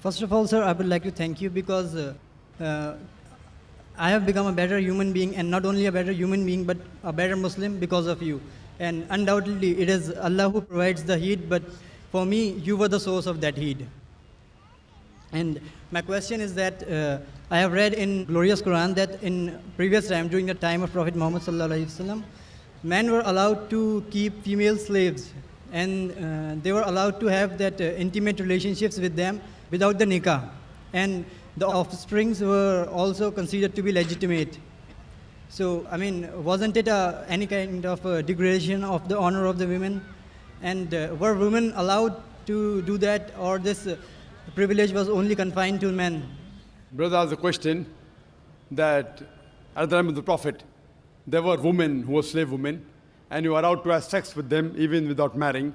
First of all, sir, I would like to thank you because uh, I have become a better human being, and not only a better human being, but a better Muslim because of you. And undoubtedly, it is Allah who provides the heat, but for me, you were the source of that heat. And my question is that I have read in glorious Quran that in previous time, during the time of Prophet Muhammad sallallahu alaihi wasallam, men were allowed to keep female slaves, and they were allowed to have that intimate relationships with them without the nikah, and the offsprings were also considered to be legitimate. So, I mean, wasn't it any kind of degradation of the honor of the women? And were women allowed to do that, or this privilege was only confined to men? Brother asked a question that at the time of the Prophet, there were women who were slave women, and you were allowed to have sex with them even without marrying.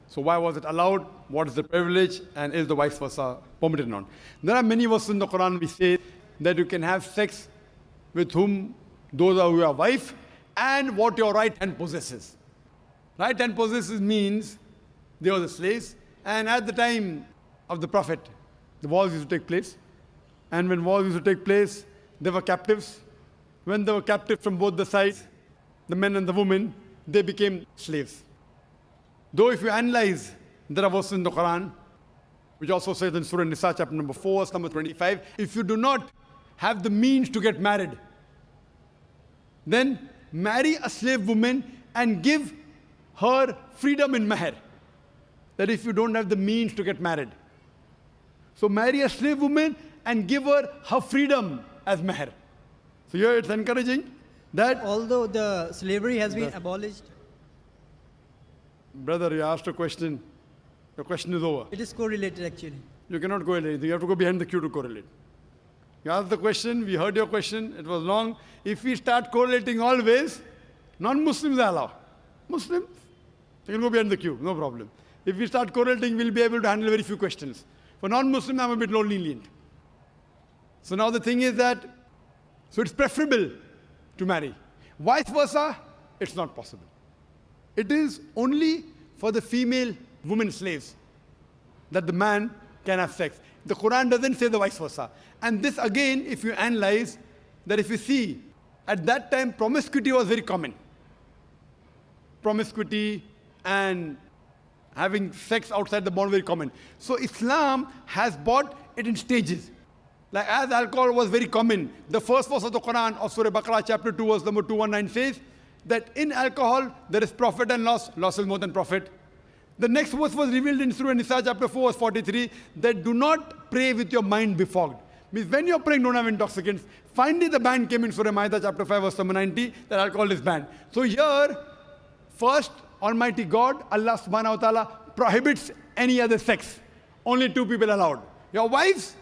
So why was it allowed? What is the privilege? And is the vice versa permitted or not? There are many verses in the Quran which say that you can have sex with whom those are your wife and what your right hand possesses. Right hand possesses means they were the slaves, and at the time of the Prophet, the wars used to take place. And when wars used to take place, they were captives. When they were captive from both the sides, the men and the women, they became slaves. Though if you analyze, there are verses in the Quran, which also says in Surah Nisa, chapter number 4, verse number 25, if you do not have the means to get married, then marry a slave woman and give her freedom in mahr. That if you don't have the means to get married. So marry a slave woman and give her her freedom as mahr. So here it's encouraging that... Although the slavery has been abolished, Brother, you asked a question. Your question is over. it is correlated actually. You cannot correlate. You have to go behind the queue to correlate. You asked the question, we heard your question, it was long. If we start correlating always, non-Muslims are allowed. Muslims, they can go behind the queue, no problem. If we start correlating, we'll be able to handle very few questions. For non-Muslims, I'm a bit lenient. So now the thing is that, so it's preferable to marry. Vice versa, it's not possible. It is only for the female women slaves that the man can have sex. The Quran doesn't say the vice versa. And this again, if you analyze, that if you see, at that time promiscuity was very common. Promiscuity and having sex outside the bond very common. So Islam has brought it in stages. Like as alcohol was very common, the first verse of the Quran of Surah Baqarah chapter 2 verse number 219 says that in alcohol there is profit and loss. Loss is more than profit. The next verse was revealed in Surah Nisa chapter 4 verse 43 that do not pray with your mind befogged. Means when you're praying, don't have intoxicants. Finally the ban came in Surah Ma'idah chapter 5 verse number 90 that alcohol is banned. So here, first Almighty God, Allah subhanahu wa ta'ala prohibits any other sex. Only two people allowed. Your wives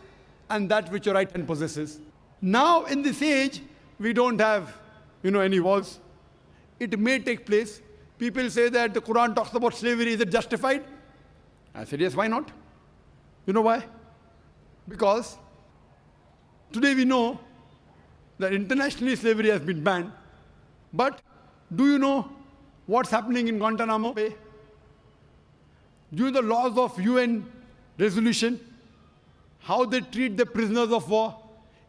and that which your right hand possesses. Now in this age, we don't have, any wars. It may take place. People say that the Quran talks about slavery. Is it justified? I said, yes, why not? You know why? Because today we know that internationally slavery has been banned. But do you know what's happening in Guantanamo Bay? Due to the laws of UN resolution, how they treat the prisoners of war.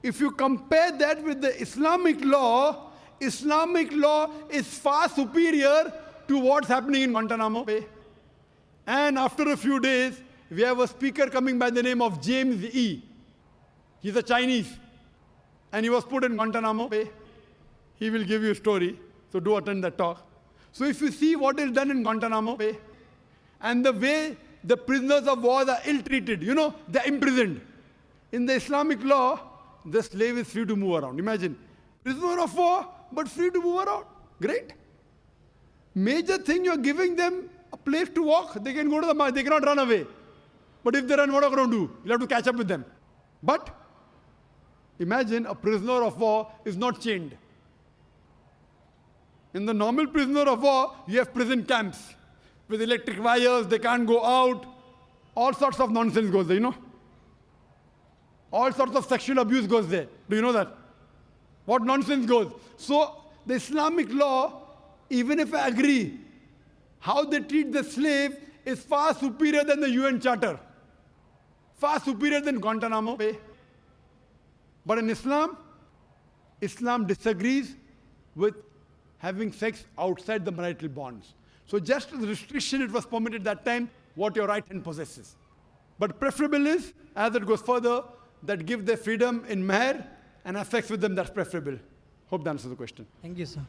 If you compare that with the Islamic law is far superior to what's happening in Guantanamo Bay. And after a few days, we have a speaker coming by the name of James E. He's a Chinese. And he was put in Guantanamo Bay. He will give you a story, so do attend that talk. So if you see what is done in Guantanamo Bay, and the way the prisoners of war are ill-treated, they're imprisoned. In the Islamic law, the slave is free to move around. Imagine, prisoner of war, but free to move around. Great. Major thing, you're giving them a place to walk. They can go to the market, they cannot run away. But if they run, what are you going to do? You'll have to catch up with them. But imagine a prisoner of war is not chained. In the normal prisoner of war, you have prison camps with electric wires, they can't go out. All sorts of nonsense goes there, All sorts of sexual abuse goes there. Do you know that? What nonsense goes? So the Islamic law, even if I agree, how they treat the slave is far superior than the UN Charter. far superior than Guantanamo Bay. But in Islam, Islam disagrees with having sex outside the marital bonds. So just as a restriction, it was permitted that time, what your right hand possesses. But preferable is, as it goes further, that give their freedom in mahr and have sex with them, that's preferable. Hope that answers the question. Thank you, sir.